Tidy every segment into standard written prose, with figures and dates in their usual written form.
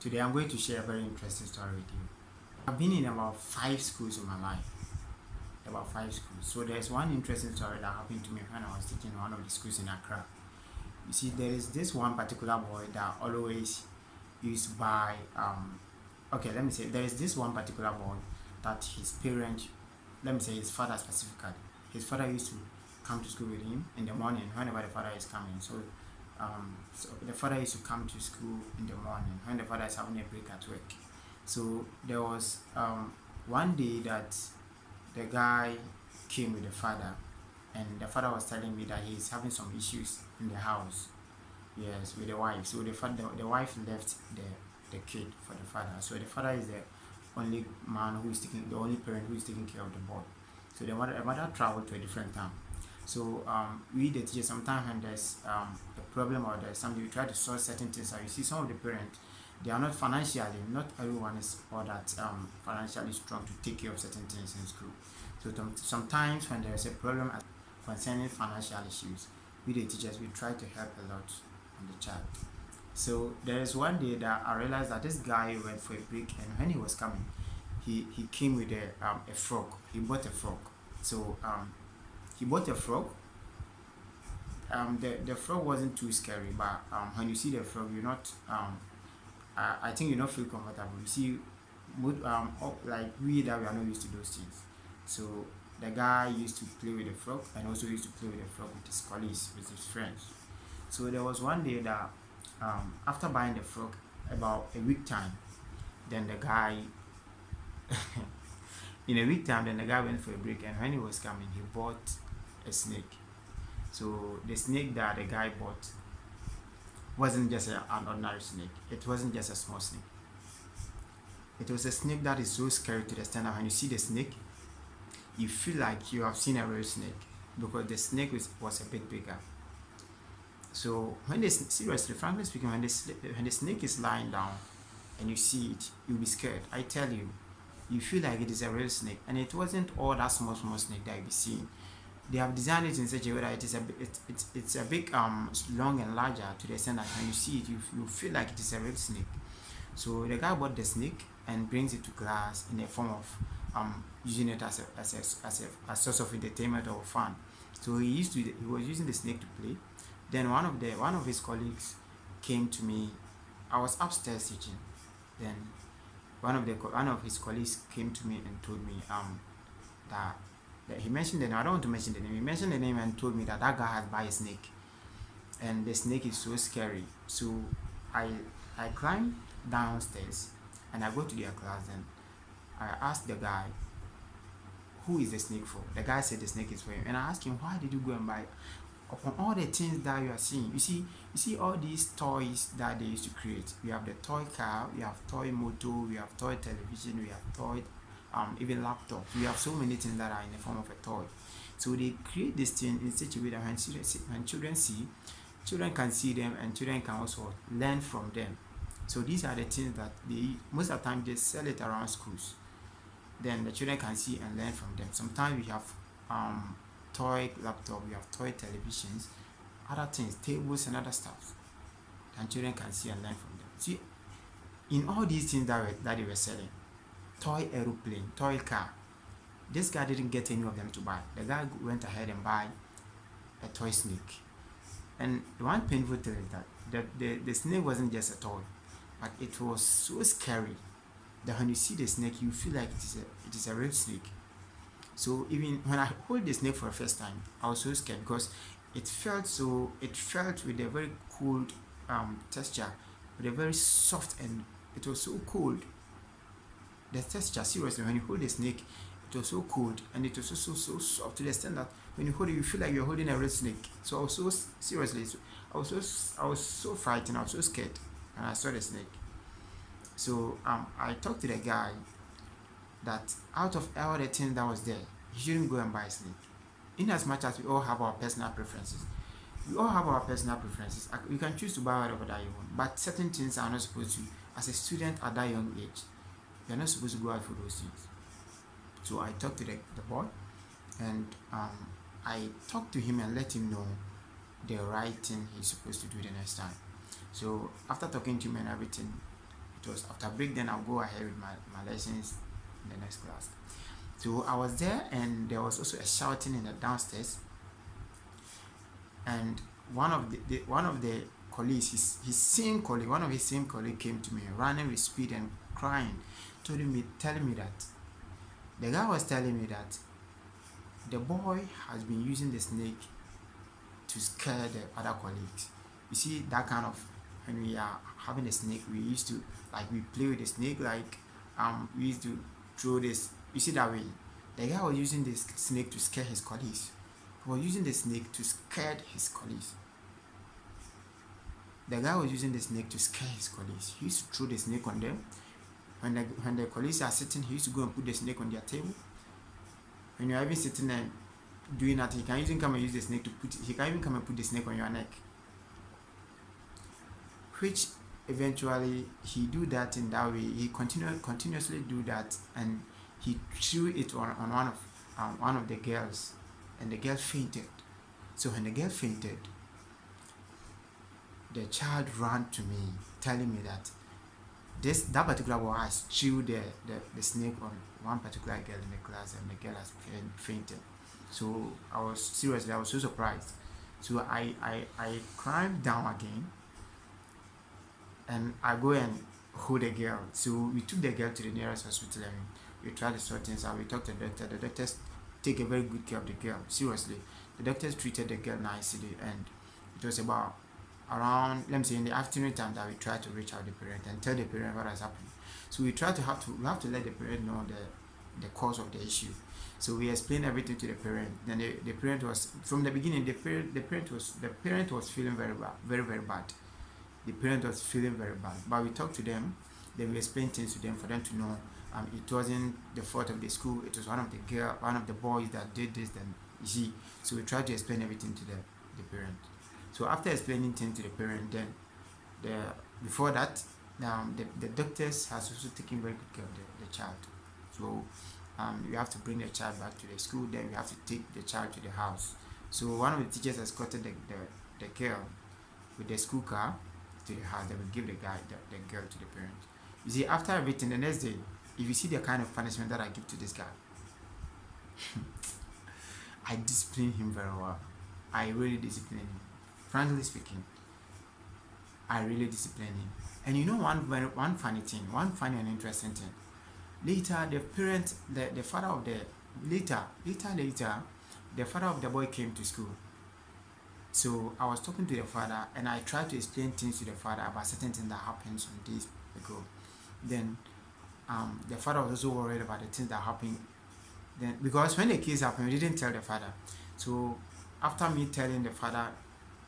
Today I'm going to share a very interesting story with you. I've been in about 5 schools in my life. About 5 schools. So there's one interesting story that happened to me when I was teaching in one of the schools in Accra. You see, there is this one particular boy that always used to buy okay, let me say there is this one particular boy that his parents, let me say his father specifically, his father used to come to school with him in the morning whenever the father is coming. So the father used to come to school in the morning when the father is having a break at work. So there was one day that the guy came with the father, and the father was telling me that he's having some issues in the house. Yes, with the wife. So the wife left the kid for the father. So the father is the only man who is taking the only parent who is taking care of the boy. So the mother traveled to a different town. So we the teachers sometimes when there's a problem or there's something we try to solve certain things out. You see some of the parents, they are not financially, not everyone is all that financially strong to take care of certain things in school. So sometimes when there is a problem concerning financial issues, we the teachers we try to help a lot on the child. So there is one day that I realized that this guy went for a break, and when he was coming, he came with a frog. He bought a frog. So he bought a frog. The frog wasn't too scary, but when you see the frog, you're not I think you not feel comfortable. You see, like we that we are not used to those things. So the guy used to play with the frog and also used to play with the frog with his colleagues, with his friends. So there was one day that after buying the frog, about a week time, then the guy in a week time, then the guy went for a break, and when he was coming, he bought a snake. So the snake that the guy bought wasn't just an ordinary snake. It wasn't just a small snake. It was a snake that is so scary to the extent that when you see the snake, you feel like you have seen a real snake because the snake was a bit bigger. So when this seriously, frankly speaking, when the snake is lying down and you see it, you'll be scared. I tell you, you feel like it is a real snake, and it wasn't all that small snake that you be seeing. They have designed it in such a way that it's a big long and larger to the extent that when you see it, you feel like it is a real snake. So the guy bought the snake and brings it to class in a form of using it as a source of entertainment or fun. So he was using the snake to play. Then one of his colleagues came to me. I was upstairs teaching. Then one of his colleagues came to me and told me that he mentioned the name. I don't want to mention the name. He mentioned the name and told me that guy has bought a snake, and the snake is so scary. So I climbed downstairs and I go to their class. And I asked the guy, who is the snake for? The guy said the snake is for him. And I asked him, why did you go and buy? Upon all the things that you are seeing, you see all these toys that they used to create. We have the toy car, we have toy motor, we have toy television, we have toy even laptop. We have so many things that are in the form of a toy. So they create this thing in such a way that when children see, children can see them and children can also learn from them. So these are the things that they most of the time they sell it around schools. Then the children can see and learn from them. Sometimes we have toy laptop, we have toy televisions, other things, tables and other stuff. And children can see and learn from them. See, in all these things that they were selling, toy aeroplane, toy car, this guy didn't get any of them to buy. The guy went ahead and buy a toy snake. And the one painful thing is that the snake wasn't just a toy, but it was so scary that when you see the snake, you feel like it is a real snake. So even when I hold the snake for the first time, I was so scared because it felt with a very cold texture, with a very soft, and it was so cold. The texture, seriously, when you hold the snake, it was so cold and it was so soft to the extent that when you hold it, you feel like you're holding a real snake. So I was so seriously, I was so frightened, I was so scared, and I saw the snake. So I talked to the guy that out of all the things that was there, he shouldn't go and buy a snake. In as much as we all have our personal preferences, You can choose to buy whatever that you want, but certain things are not supposed to. As a student at that young age, you're not supposed to go out for those things. So I talked to the boy, and I talked to him and let him know the right thing he's supposed to do the next time. So after talking to him and everything, It was after break, then I'll go ahead with my lessons in the next class. So I was there, and there was also a shouting in the downstairs, and one of the colleagues, his same colleague, one of his same colleague came to me running with speed and crying, telling me that the guy was telling me that the boy has been using the snake to scare the other colleagues. You see, that kind of, when we are having a snake, we used to, like, we play with the snake, like we used to throw this, you see, that way. The guy was using this snake to scare his colleagues. He was using the snake to scare his colleagues. The guy was using the snake to scare his colleagues. He used to throw the snake on them. When the colleagues are sitting, he used to go and put the snake on their table. When you're even sitting and doing that, he can even come and use the snake to put, he can even come and put the snake on your neck. Which eventually he do that in that way. He continuously do that, and he threw it on one of the girls, and the girl fainted. So when the girl fainted, the child ran to me telling me that that particular boy has threw the snake on one particular girl in the class, and the girl has fainted. So I was so surprised. So I climbed down again, and I go and hold the girl. So we took the girl to the nearest hospital, and we tried to sort things out. We talked to the doctor. The doctors take a very good care of the girl. Seriously, the doctors treated the girl nicely, and it was about around, let me say, in the afternoon time that we tried to reach out the parent and tell the parent what has happened. So we have to let the parent know the cause of the issue. So we explained everything to the parent. Then the parent was, from the beginning, the parent was feeling very bad, very bad. The parent was feeling very bad, but we talked to them. Then we explained things to them for them to know it wasn't the fault of the school. It was one of the boys that did this. Then you see, so we tried to explain everything to the parent. So after explaining things to the parent, then before that, the doctors has also taken very good care of the child. So we have to bring the child back to the school. Then we have to take the child to the house. So one of the teachers escorted the girl with the school car to the house. They will give the girl to the parent. You see, after everything, the next day, if you see the kind of punishment that I give to this guy, I discipline him very well. I really discipline him. Frankly speaking, I really discipline him. And you know one funny thing, one funny and interesting thing. Later, the father of the father of the boy came to school. So I was talking to the father, and I tried to explain things to the father about certain things that happened some days ago. Then the father was also worried about the things that happened. Then, because when the case happened, we didn't tell the father. So after me telling the father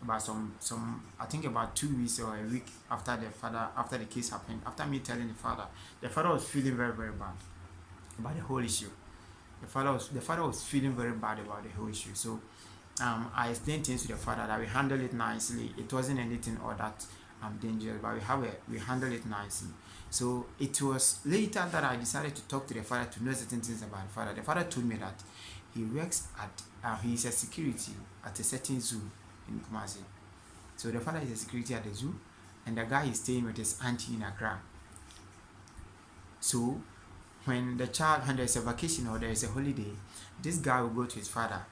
about some I think about 2 weeks or a week after the case happened, after me telling the father was feeling very bad about the whole issue. The father was feeling very bad about the whole issue. So I explained things to the father that we handled it nicely. It wasn't anything or that dangerous, but we handled it nicely. So it was later that I decided to talk to the father to know certain things about the father. The father told me that he works at he's a security at a certain zoo in Kumasi. So the father is a security at the zoo, and the guy is staying with his auntie in Accra. So when there's a vacation or there is a holiday, this guy will go to his father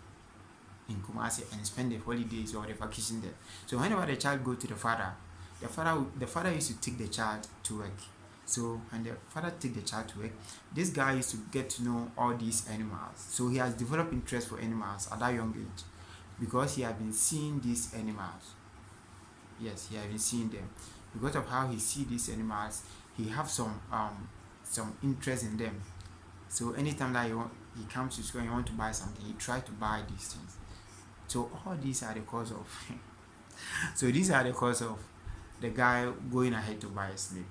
in Kumasi and spend the holidays or the vacation there. So whenever the child go to the father used to take the child to work. So when the father take the child to work, this guy used to get to know all these animals. So he has developed interest for animals at that young age, because he has been seeing these animals. Yes, he has been seeing them. Because of how he see these animals, he have some interest in them. So anytime that he comes to school and he want to buy something, he try to buy these things. So all these are the cause of so these are the cause of the guy going ahead to buy a snake.